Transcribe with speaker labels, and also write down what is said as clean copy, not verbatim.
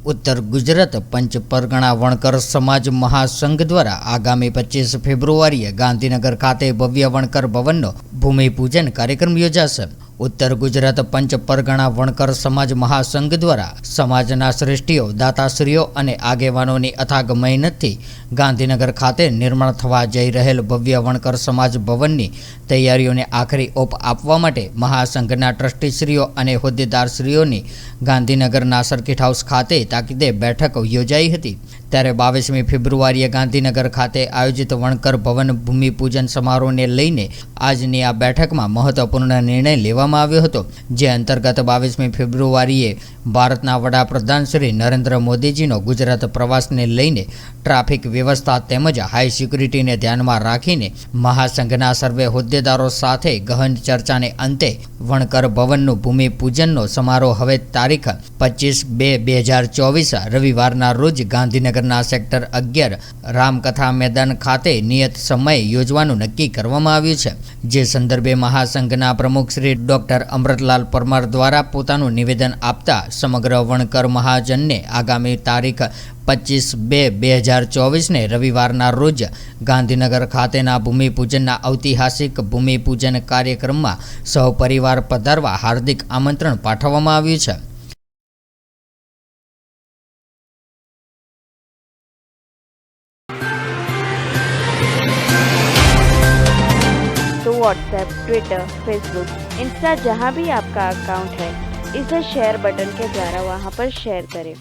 Speaker 1: उत्तर गुजरात पंच परगणा वणकर समाज महासंघ द्वारा आगामी 25 फेब्रुआरीए गांधीनगर खाते भव्य वणकर भवनનો भूमिपूजन कार्यक्रम योजाશે। उत्तर गुजरात पंच परगणा वणकर समाज महासंघ द्वारा समाजना श्रेष्ठीओ दाताश्रीओ अने आगेवानोनी अथाग मेहनतथी गांधीनगर खाते निर्माण थवा जई रहेल भव्य वणकर समाज भवननी तैयारीओने आखरी ओप आपवा माटे महासंघना ट्रस्टीश्रीओ अने होद्देदारश्रीओनी गांधीनगरना सर्किट हाउस खाते ताकीदे बैठक योजाई हती। त्यारे 22 फेब्रुआरीए गांधीनगर खाते आयोजित वणकर भवन भूमिपूजन समारोहने लईने आजनी आ बैठकमां महत्वपूर्ण निर्णय लेवामां આવ્યો હતો, જે અંતર્ગત 22 ફેબ્રુઆરીએ ભારતના વડાપ્રધાન શ્રી નરેન્દ્ર મોદીજીનો ગુજરાત પ્રવાસને લઈને ટ્રાફિક વ્યવસ્થા તેમજ હાઈ સિક્યુરિટીને ધ્યાનમાં રાખીને મહાસંઘના સર્વે હોદ્દેદારો સાથે ગહન ચર્ચાને અંતે વણકર ભવનનું ભૂમિપૂજનનો સમારોહ હવે તારીખ 25/2/2024 રવિવારના રોજ ગાંધીનગરના સેક્ટર 11 રામકથા મેદાન ખાતે નિયત સમયે યોજવાનું નક્કી કરવામાં આવ્યું છે। જે સંદર્ભે મહાસંઘના પ્રમુખ શ્રી ડોક્ટર અમૃતલાલ પરમાર દ્વારા પોતાનું નિવેદન આપતા સમગ્ર વણકર મહાજનને આગામી તારીખ 25/2/2024 ને રવિવારના રોજ ગાંધીનગર ખાતેના ભૂમિપૂજનના ઐતિહાસિક ભૂમિપૂજન કાર્યક્રમમાં સહપરિવાર પધારવા હાર્દિક આમંત્રણ પાઠવવામાં આવ્યું છે।
Speaker 2: तो व्हाट्सएप, ट्विटर, फेसबुक, इंस्टा जहाँ भी आपका अकाउंट है, इसे शेयर बटन के द्वारा वहाँ पर शेयर करें।